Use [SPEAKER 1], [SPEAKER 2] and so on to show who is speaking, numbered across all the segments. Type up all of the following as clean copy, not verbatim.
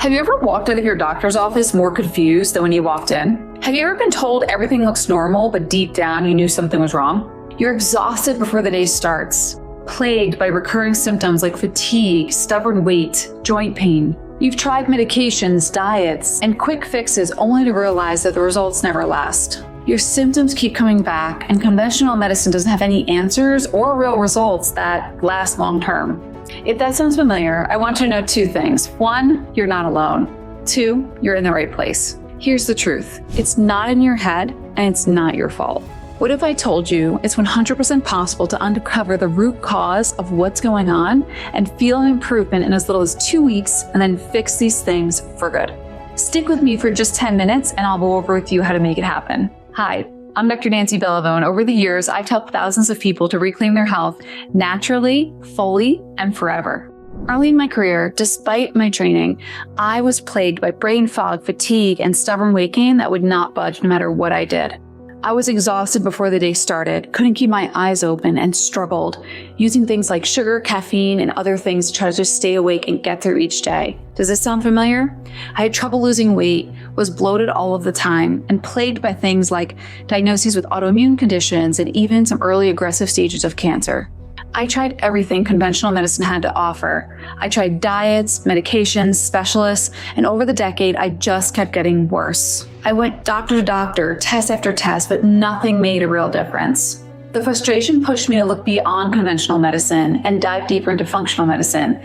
[SPEAKER 1] Have you ever walked out of your doctor's office more confused than when you walked in? Have you ever been told everything looks normal, but deep down you knew something was wrong? You're exhausted before the day starts, plagued by recurring symptoms like fatigue, stubborn weight, joint pain. You've tried medications, diets, and quick fixes only to realize that the results never last. Your symptoms keep coming back, and conventional medicine doesn't have any answers or real results that last long term. If that sounds familiar, I want you to know two things. One, you're not alone. Two, you're in the right place. Here's the truth. It's not in your head, and it's not your fault. What if I told you it's 100% possible to uncover the root cause of what's going on and feel an improvement in as little as 2 weeks and then fix these things for good? Stick with me for just 10 minutes and I'll go over with you how to make it happen. Hi, I'm Dr. Nancy Bellevone. Over the years, I've helped thousands of people to reclaim their health naturally, fully, and forever. Early in my career, despite my training, I was plagued by brain fog, fatigue, and stubborn weight gain that would not budge no matter what I did. I was exhausted before the day started, couldn't keep my eyes open, and struggled, using things like sugar, caffeine, and other things to try to just stay awake and get through each day. Does this sound familiar? I had trouble losing weight, was bloated all of the time, and plagued by things like diagnoses with autoimmune conditions and even some early aggressive stages of cancer. I tried everything conventional medicine had to offer. I tried diets, medications, specialists, and over the decade, I just kept getting worse. I went doctor to doctor, test after test, but nothing made a real difference. The frustration pushed me to look beyond conventional medicine and dive deeper into functional medicine.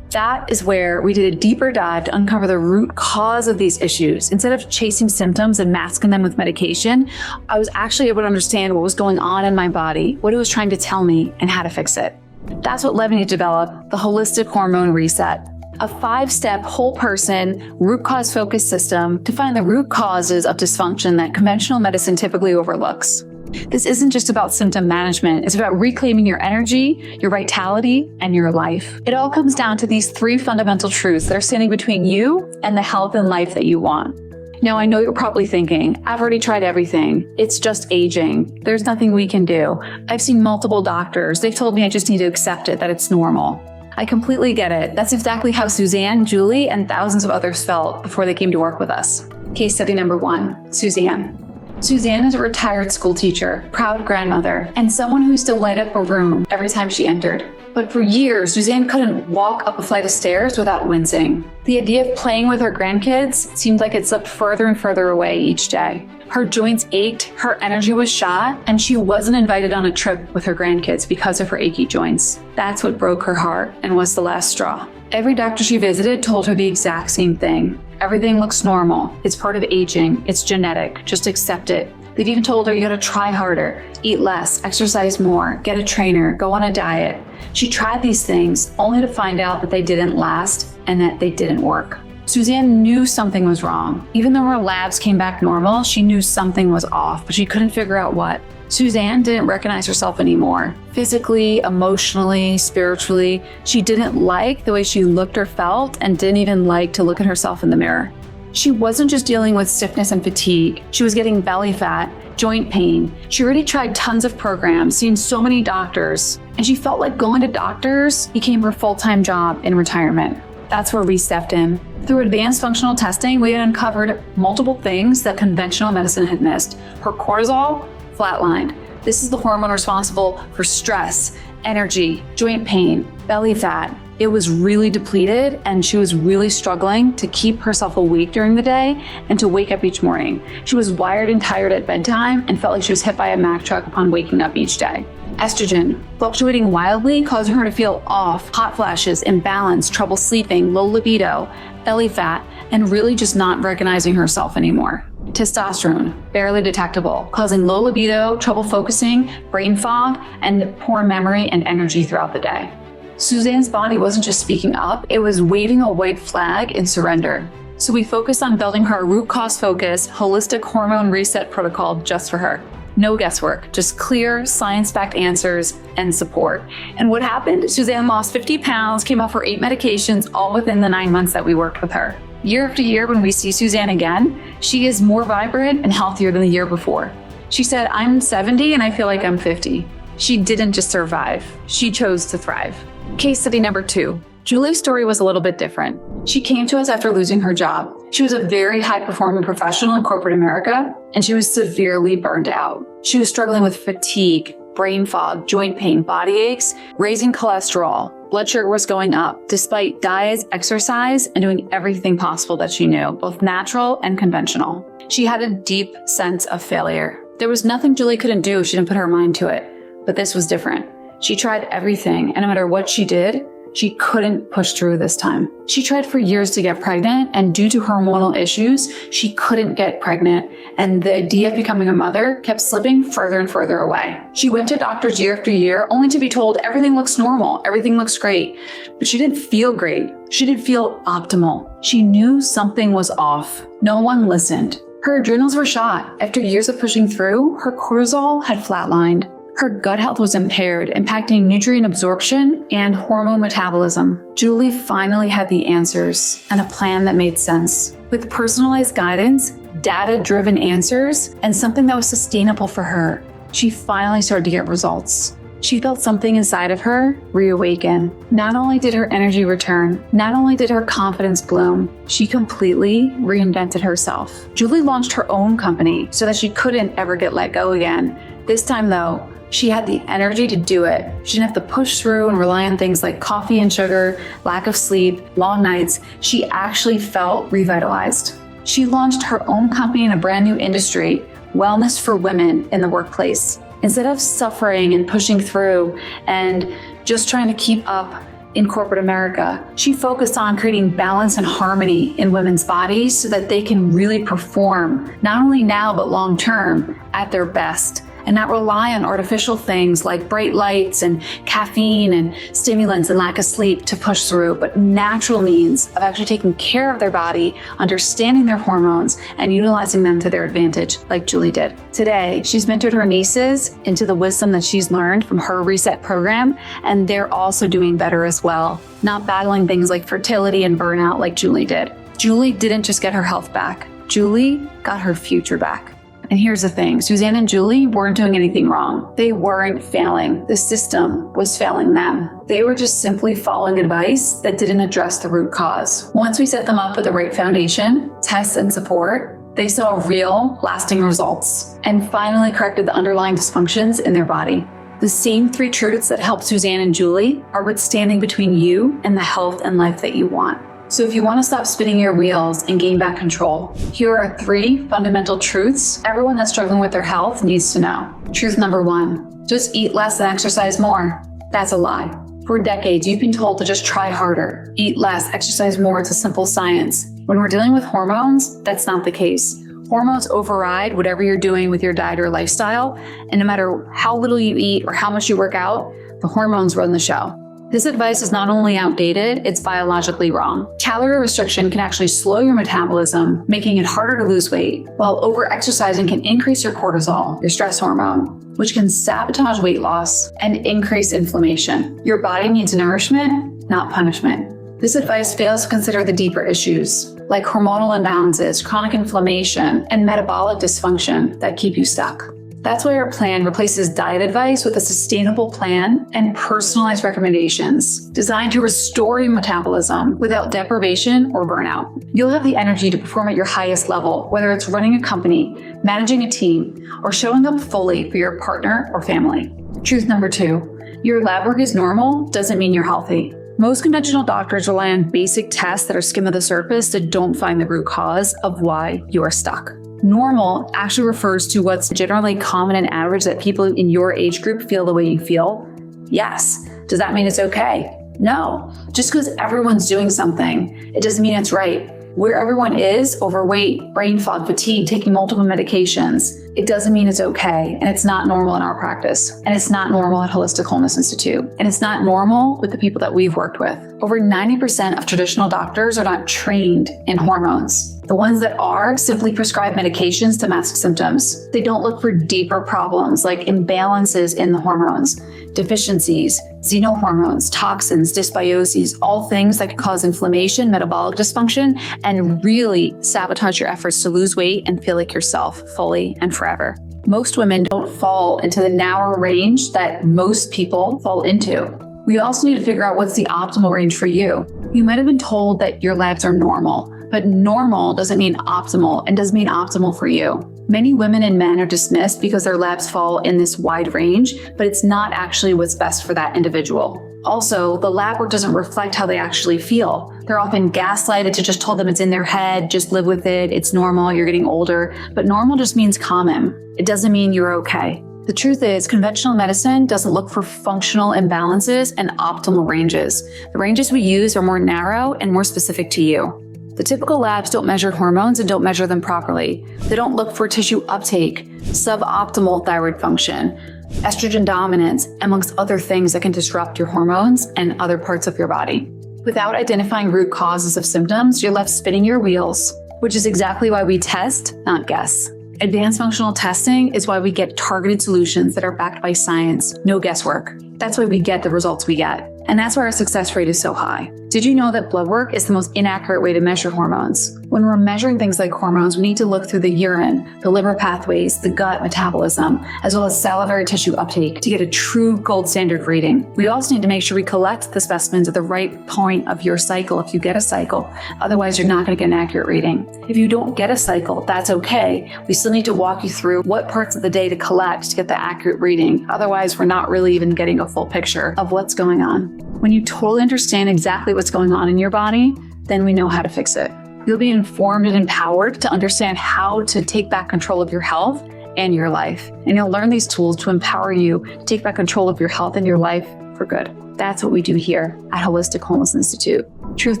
[SPEAKER 1] That is where we did a deeper dive to uncover the root cause of these issues. Instead of chasing symptoms and masking them with medication, I was actually able to understand what was going on in my body, what it was trying to tell me, and how to fix it. That's what led me to develop the Holistic Hormone Reset, a 5-step whole person root cause focused system to find the root causes of dysfunction that conventional medicine typically overlooks. This isn't just about symptom management. It's about reclaiming your energy, your vitality, and your life. It all comes down to these 3 fundamental truths that are standing between you and the health and life that you want. Now, I know you're probably thinking, I've already tried everything. It's just aging. There's nothing we can do. I've seen multiple doctors. They've told me I just need to accept it, that it's normal. I completely get it. That's exactly how Suzanne, Julie, and thousands of others felt before they came to work with us. Case study number 1, Suzanne. Suzanne is a retired school teacher, proud grandmother, and someone who used to light up a room every time she entered. But for years, Suzanne couldn't walk up a flight of stairs without wincing. The idea of playing with her grandkids seemed like it slipped further and further away each day. Her joints ached, her energy was shot, and she wasn't invited on a trip with her grandkids because of her achy joints. That's what broke her heart and was the last straw. Every doctor she visited told her the exact same thing. Everything looks normal. It's part of aging. It's genetic. Just accept it. They've even told her you gotta try harder, eat less, exercise more, get a trainer, go on a diet. She tried these things only to find out that they didn't last and that they didn't work. Suzanne knew something was wrong. Even though her labs came back normal, she knew something was off, but she couldn't figure out what. Suzanne didn't recognize herself anymore. Physically, emotionally, spiritually, she didn't like the way she looked or felt and didn't even like to look at herself in the mirror. She wasn't just dealing with stiffness and fatigue. She was getting belly fat, joint pain. She already tried tons of programs, seen so many doctors, and she felt like going to doctors became her full-time job in retirement. That's where we stepped in. Through advanced functional testing, we had uncovered multiple things that conventional medicine had missed. Her cortisol flatlined. This is the hormone responsible for stress, energy, joint pain, belly fat. It was really depleted, and she was really struggling to keep herself awake during the day and to wake up each morning. She was wired and tired at bedtime and felt like she was hit by a Mack truck upon waking up each day. Estrogen, fluctuating wildly, causing her to feel off, hot flashes, imbalance, trouble sleeping, low libido, belly fat, and really just not recognizing herself anymore. Testosterone, barely detectable, causing low libido, trouble focusing, brain fog, and poor memory and energy throughout the day. Suzanne's body wasn't just speaking up, it was waving a white flag in surrender. So we focused on building her root cause focused, holistic hormone reset protocol just for her. No guesswork, just clear, science-backed answers and support. And what happened? Suzanne lost 50 pounds, came off her 8 medications, all within the 9 months that we worked with her. Year after year, when we see Suzanne again, she is more vibrant and healthier than the year before. She said, I'm 70 and I feel like I'm 50. She didn't just survive, she chose to thrive. Case study number 2, Julie's story was a little bit different. She came to us after losing her job. She was a very high-performing professional in corporate America, and she was severely burned out. She was struggling with fatigue, brain fog, joint pain, body aches, raising cholesterol. Blood sugar was going up, despite diet, exercise, and doing everything possible that she knew, both natural and conventional. She had a deep sense of failure. There was nothing Julie couldn't do if she didn't put her mind to it. But this was different. She tried everything, and no matter what she did, she couldn't push through this time. She tried for years to get pregnant, and due to hormonal issues, she couldn't get pregnant, and the idea of becoming a mother kept slipping further and further away. She went to doctors year after year, only to be told everything looks normal, everything looks great, but she didn't feel great. She didn't feel optimal. She knew something was off. No one listened. Her adrenals were shot. After years of pushing through, her cortisol had flatlined. Her gut health was impaired, impacting nutrient absorption and hormone metabolism. Julie finally had the answers and a plan that made sense. With personalized guidance, data-driven answers, and something that was sustainable for her, she finally started to get results. She felt something inside of her reawaken. Not only did her energy return, not only did her confidence bloom, she completely reinvented herself. Julie launched her own company so that she couldn't ever get let go again. This time though, she had the energy to do it. She didn't have to push through and rely on things like coffee and sugar, lack of sleep, long nights. She actually felt revitalized. She launched her own company in a brand new industry, wellness for women in the workplace. Instead of suffering and pushing through and just trying to keep up in corporate America, she focused on creating balance and harmony in women's bodies so that they can really perform, not only now, but long term, at their best, and not rely on artificial things like bright lights and caffeine and stimulants and lack of sleep to push through, but natural means of actually taking care of their body, understanding their hormones, and utilizing them to their advantage, like Julie did. Today, she's mentored her nieces into the wisdom that she's learned from her Reset program, and they're also doing better as well, not battling things like fertility and burnout like Julie did. Julie didn't just get her health back. Julie got her future back. And here's the thing, Suzanne and Julie weren't doing anything wrong. They weren't failing. The system was failing them. They were just simply following advice that didn't address the root cause. Once we set them up with the right foundation, tests, and support, they saw real, lasting results and finally corrected the underlying dysfunctions in their body. The same 3 truths that helped Suzanne and Julie are what's standing between you and the health and life that you want. So if you want to stop spinning your wheels and gain back control, here are 3 fundamental truths everyone that's struggling with their health needs to know. Truth number 1, just eat less and exercise more. That's a lie. For decades, you've been told to just try harder, eat less, exercise more. It's a simple science. When we're dealing with hormones, that's not the case. Hormones override whatever you're doing with your diet or lifestyle, and no matter how little you eat or how much you work out, the hormones run the show. This advice is not only outdated, it's biologically wrong. Calorie restriction can actually slow your metabolism, making it harder to lose weight, while over-exercising can increase your cortisol, your stress hormone, which can sabotage weight loss and increase inflammation. Your body needs nourishment, not punishment. This advice fails to consider the deeper issues, like hormonal imbalances, chronic inflammation, and metabolic dysfunction that keep you stuck. That's why our plan replaces diet advice with a sustainable plan and personalized recommendations designed to restore your metabolism without deprivation or burnout. You'll have the energy to perform at your highest level, whether it's running a company, managing a team, or showing up fully for your partner or family. Truth number 2, your lab work is normal doesn't mean you're healthy. Most conventional doctors rely on basic tests that are skim of the surface that don't find the root cause of why you are stuck. Normal actually refers to what's generally common and average that people in your age group feel the way you feel. Yes. Does that mean it's okay? No. Just because everyone's doing something, it doesn't mean it's right. Where everyone is, overweight, brain fog, fatigue, taking multiple medications, it doesn't mean it's okay. And it's not normal in our practice. And it's not normal at Holistic Wholeness Institute. And it's not normal with the people that we've worked with. Over 90% of traditional doctors are not trained in hormones. The ones that are simply prescribe medications to mask symptoms. They don't look for deeper problems like imbalances in the hormones, deficiencies, xenohormones, toxins, dysbioses, all things that can cause inflammation, metabolic dysfunction, and really sabotage your efforts to lose weight and feel like yourself fully and forever. Most women don't fall into the narrow range that most people fall into. We also need to figure out what's the optimal range for you. You might have been told that your labs are normal, but normal doesn't mean optimal and doesn't mean optimal for you. Many women and men are dismissed because their labs fall in this wide range, but it's not actually what's best for that individual. Also, the lab work doesn't reflect how they actually feel. They're often gaslighted to just tell them it's in their head, just live with it, it's normal, you're getting older. But normal just means common. It doesn't mean you're okay. The truth is, conventional medicine doesn't look for functional imbalances and optimal ranges. The ranges we use are more narrow and more specific to you. The typical labs don't measure hormones and don't measure them properly. They don't look for tissue uptake, suboptimal thyroid function, estrogen dominance, amongst other things that can disrupt your hormones and other parts of your body. Without identifying root causes of symptoms, you're left spinning your wheels, which is exactly why we test, not guess. Advanced functional testing is why we get targeted solutions that are backed by science, no guesswork. That's why we get the results we get. And that's why our success rate is so high. Did you know that blood work is the most inaccurate way to measure hormones? When we're measuring things like hormones, we need to look through the urine, the liver pathways, the gut metabolism, as well as salivary tissue uptake to get a true gold standard reading. We also need to make sure we collect the specimens at the right point of your cycle if you get a cycle. Otherwise, you're not going to get an accurate reading. If you don't get a cycle, that's okay. We still need to walk you through what parts of the day to collect to get the accurate reading. Otherwise, we're not really even getting a full picture of what's going on. When you totally understand exactly what's going on in your body, then we know how to fix it. You'll be informed and empowered to understand how to take back control of your health and your life. And you'll learn these tools to empower you to take back control of your health and your life for good. That's what we do here at Holistic Wellness Institute. Truth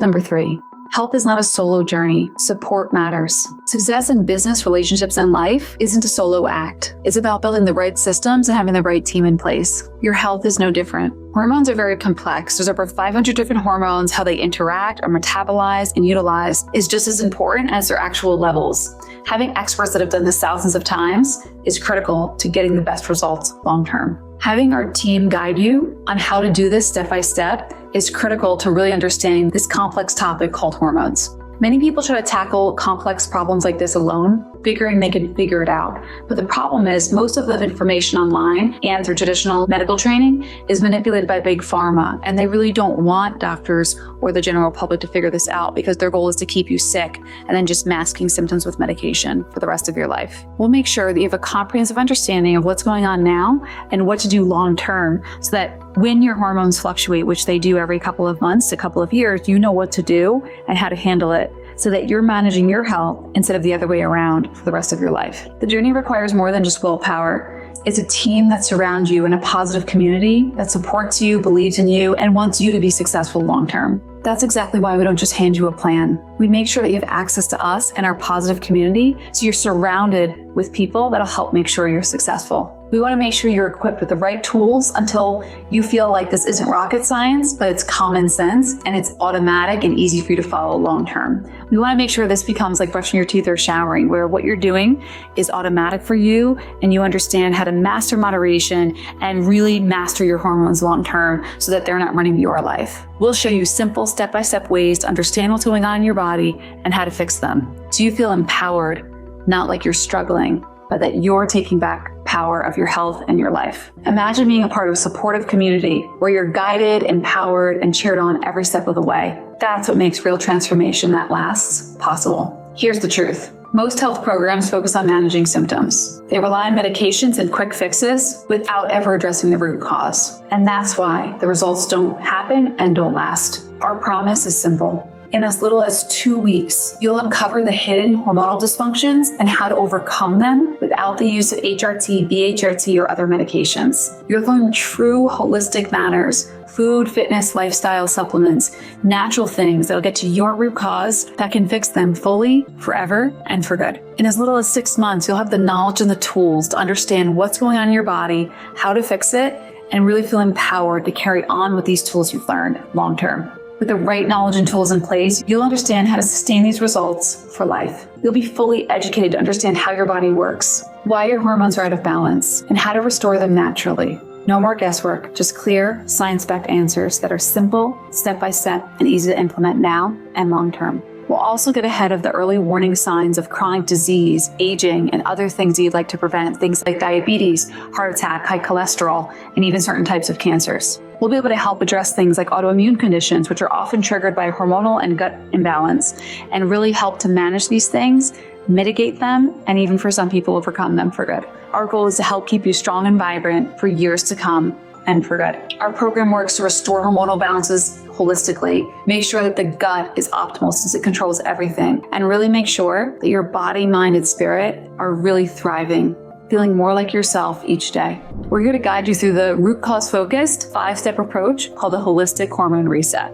[SPEAKER 1] number 3. Health is not a solo journey. Support matters. Success in business, relationships, and life isn't a solo act. It's about building the right systems and having the right team in place. Your health is no different. Hormones are very complex. There's over 500 different hormones. How they interact, are metabolized, and utilized is just as important as their actual levels. Having experts that have done this thousands of times is critical to getting the best results long term. Having our team guide you on how to do this step by step is critical to really understanding this complex topic called hormones. Many people try to tackle complex problems like this alone, figuring they can figure it out. But the problem is most of the information online and through traditional medical training is manipulated by big pharma, and they really don't want doctors or the general public to figure this out because their goal is to keep you sick and then just masking symptoms with medication for the rest of your life. We'll make sure that you have a comprehensive understanding of what's going on now and what to do long term so that when your hormones fluctuate, which they do every couple of months, a couple of years, you know what to do and how to handle it so that you're managing your health instead of the other way around for the rest of your life. The journey requires more than just willpower. It's a team that surrounds you in a positive community that supports you, believes in you, and wants you to be successful long term. That's exactly why we don't just hand you a plan. We make sure that you have access to us and our positive community so you're surrounded with people that'll help make sure you're successful. We want to make sure you're equipped with the right tools until you feel like this isn't rocket science, but it's common sense and it's automatic and easy for you to follow long term. We want to make sure this becomes like brushing your teeth or showering, where what you're doing is automatic for you and you understand how to master moderation and really master your hormones long term so that they're not running your life. We'll show you simple step-by-step ways to understand what's going on in your body and how to fix them. So you feel empowered, not like you're struggling, but that you're taking back power of your health and your life. Imagine being a part of a supportive community where you're guided, empowered, and cheered on every step of the way. That's what makes real transformation that lasts possible. Here's the truth. Most health programs focus on managing symptoms. They rely on medications and quick fixes without ever addressing the root cause. And that's why the results don't happen and don't last. Our promise is simple. In as little as 2 weeks, you'll uncover the hidden hormonal dysfunctions and how to overcome them without the use of HRT, BHRT, or other medications. You'll learn true holistic manners, food, fitness, lifestyle, supplements, natural things that'll get to your root cause that can fix them fully, forever, and for good. In as little as 6 months, you'll have the knowledge and the tools to understand what's going on in your body, how to fix it, and really feel empowered to carry on with these tools you've learned long term. With the right knowledge and tools in place, you'll understand how to sustain these results for life. You'll be fully educated to understand how your body works, why your hormones are out of balance, and how to restore them naturally. No more guesswork, just clear, science-backed answers that are simple, step-by-step, and easy to implement now and long-term. We'll also get ahead of the early warning signs of chronic disease, aging, and other things you'd like to prevent, things like diabetes, heart attack, high cholesterol, and even certain types of cancers. We'll be able to help address things like autoimmune conditions, which are often triggered by hormonal and gut imbalance, and really help to manage these things, mitigate them, and even for some people, overcome them for good. Our goal is to help keep you strong and vibrant for years to come and for good. Our program works to restore hormonal balances holistically, make sure that the gut is optimal since it controls everything, and really make sure that your body, mind, and spirit are really thriving, feeling more like yourself each day. We're here to guide you through the root cause focused 5-step approach called the Holistic Hormone Reset.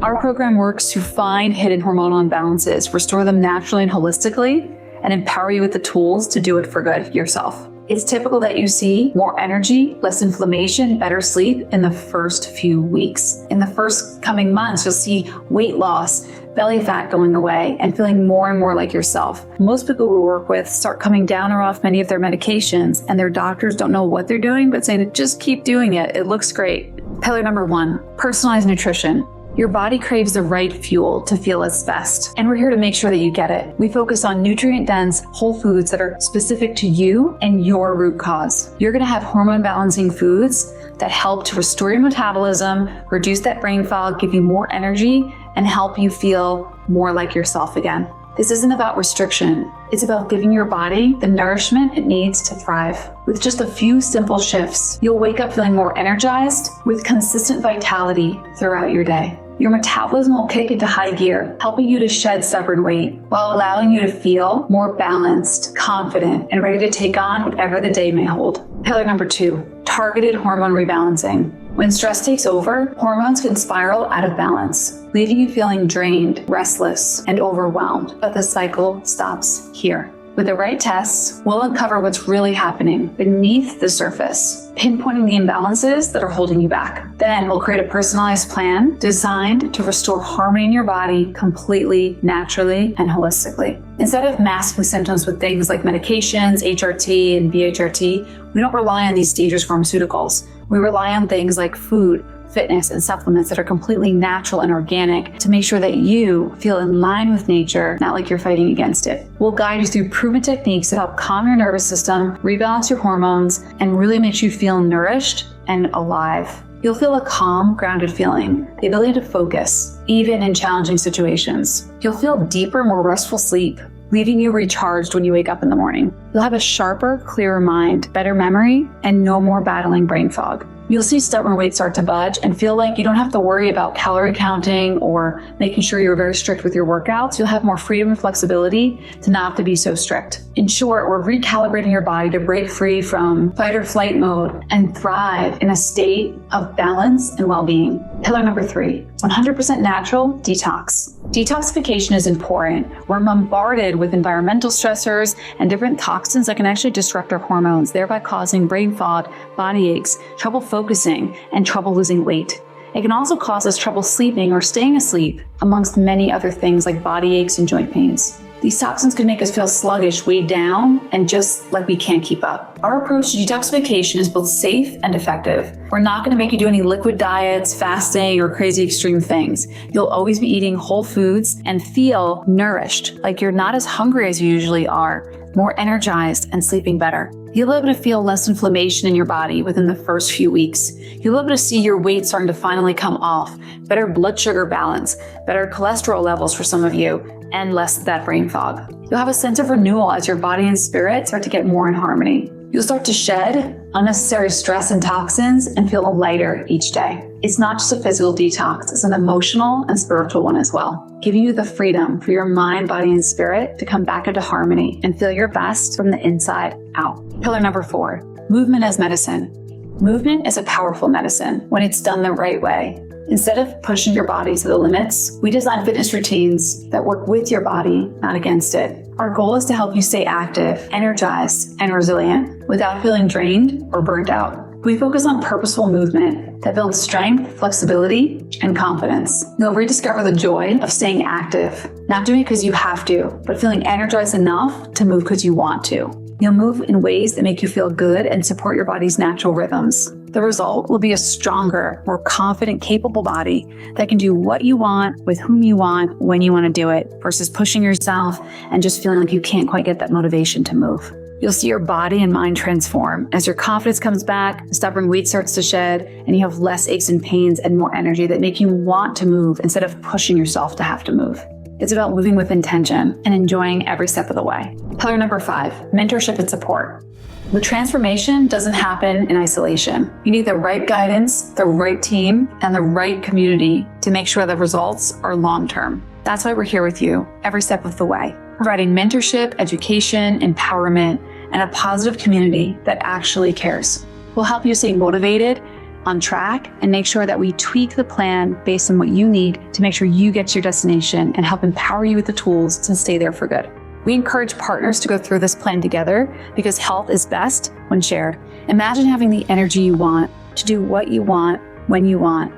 [SPEAKER 1] Our program works to find hidden hormonal imbalances, restore them naturally and holistically, and empower you with the tools to do it for good yourself. It's typical that you see more energy, less inflammation, better sleep in the first few weeks. In the first coming months, you'll see weight loss, belly fat going away, and feeling more and more like yourself. Most people we work with start coming down or off many of their medications, and their doctors don't know what they're doing, but say to just keep doing it. It looks great. Pillar number 1, personalized nutrition. Your body craves the right fuel to feel its best, and we're here to make sure that you get it. We focus on nutrient-dense whole foods that are specific to you and your root cause. You're going to have hormone-balancing foods that help to restore your metabolism, reduce that brain fog, give you more energy, and help you feel more like yourself again. This isn't about restriction. It's about giving your body the nourishment it needs to thrive. With just a few simple shifts, you'll wake up feeling more energized with consistent vitality throughout your day. Your metabolism will kick into high gear, helping you to shed stubborn weight while allowing you to feel more balanced, confident, and ready to take on whatever the day may hold. Pillar number 2, targeted hormone rebalancing. When stress takes over, hormones can spiral out of balance, leaving you feeling drained, restless, and overwhelmed. But the cycle stops here. With the right tests, we'll uncover what's really happening beneath the surface, pinpointing the imbalances that are holding you back. Then we'll create a personalized plan designed to restore harmony in your body completely, naturally, and holistically. Instead of masking symptoms with things like medications, HRT, and BHRT, we don't rely on these dangerous pharmaceuticals. We rely on things like food, fitness, and supplements that are completely natural and organic to make sure that you feel in line with nature, not like you're fighting against it. We'll guide you through proven techniques to help calm your nervous system, rebalance your hormones, and really makes you feel nourished and alive. You'll feel a calm, grounded feeling, the ability to focus, even in challenging situations. You'll feel deeper, more restful sleep, leaving you recharged when you wake up in the morning. You'll have a sharper, clearer mind, better memory, and no more battling brain fog. You'll see stubborn weight start to budge and feel like you don't have to worry about calorie counting or making sure you're very strict with your workouts. You'll have more freedom and flexibility to not have to be so strict. In short, we're recalibrating your body to break free from fight or flight mode and thrive in a state of balance and well-being. Pillar number 3, 100% natural detox. Detoxification is important. We're bombarded with environmental stressors and different toxins that can actually disrupt our hormones, thereby causing brain fog, body aches, trouble focusing, and trouble losing weight. It can also cause us trouble sleeping or staying asleep, amongst many other things like body aches and joint pains. These toxins can make us feel sluggish, weighed down, and just like we can't keep up. Our approach to detoxification is both safe and effective. We're not going to make you do any liquid diets, fasting, or crazy extreme things. You'll always be eating whole foods and feel nourished, like you're not as hungry as you usually are, more energized, and sleeping better. You'll be able to feel less inflammation in your body within the first few weeks. You'll be able to see your weight starting to finally come off, better blood sugar balance, better cholesterol levels for some of you, and less of that brain fog. You'll have a sense of renewal as your body and spirit start to get more in harmony. You'll start to shed unnecessary stress and toxins and feel lighter each day. It's not just a physical detox, it's an emotional and spiritual one as well, giving you the freedom for your mind, body, and spirit to come back into harmony and feel your best from the inside out. Pillar number 4, movement as medicine. Movement is a powerful medicine when it's done the right way. Instead of pushing your body to the limits, we design fitness routines that work with your body, not against it. Our goal is to help you stay active, energized, and resilient without feeling drained or burnt out. We focus on purposeful movement that builds strength, flexibility, and confidence. You'll rediscover the joy of staying active, not doing it because you have to, but feeling energized enough to move because you want to. You'll move in ways that make you feel good and support your body's natural rhythms. The result will be a stronger, more confident, capable body that can do what you want, with whom you want, when you want to do it, versus pushing yourself and just feeling like you can't quite get that motivation to move. You'll see your body and mind transform as your confidence comes back, the stubborn weight starts to shed, and you have less aches and pains and more energy that make you want to move instead of pushing yourself to have to move. It's about moving with intention and enjoying every step of the way. Pillar number 5, mentorship and support. The transformation doesn't happen in isolation. You need the right guidance, the right team, and the right community to make sure the results are long-term. That's why we're here with you every step of the way, providing mentorship, education, empowerment, and a positive community that actually cares. We'll help you stay motivated, on track, and make sure that we tweak the plan based on what you need to make sure you get to your destination and help empower you with the tools to stay there for good. We encourage partners to go through this plan together because health is best when shared. Imagine having the energy you want to do what you want, when you want,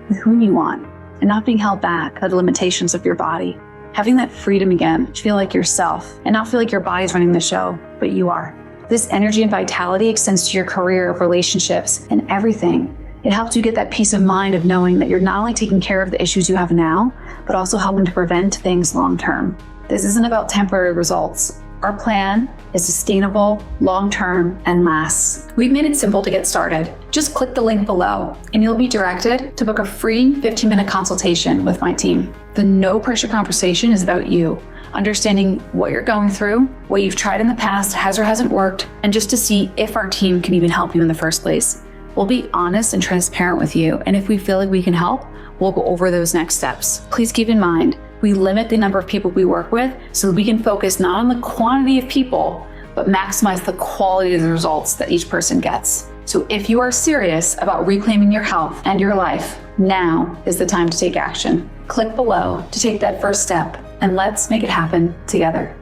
[SPEAKER 1] with whom you want, and not being held back by the limitations of your body. Having that freedom again to feel like yourself and not feel like your body's running the show, but you are. This energy and vitality extends to your career, relationships, and everything. It helps you get that peace of mind of knowing that you're not only taking care of the issues you have now, but also helping to prevent things long term. This isn't about temporary results. Our plan is sustainable, long-term, and lasts. We've made it simple to get started. Just click the link below and you'll be directed to book a free 15-minute consultation with my team. The no-pressure conversation is about you, understanding what you're going through, what you've tried in the past has or hasn't worked, and just to see if our team can even help you in the first place. We'll be honest and transparent with you, and if we feel like we can help, we'll go over those next steps. Please keep in mind, we limit the number of people we work with so that we can focus not on the quantity of people, but maximize the quality of the results that each person gets. So if you are serious about reclaiming your health and your life, now is the time to take action. Click below to take that first step, and let's make it happen together.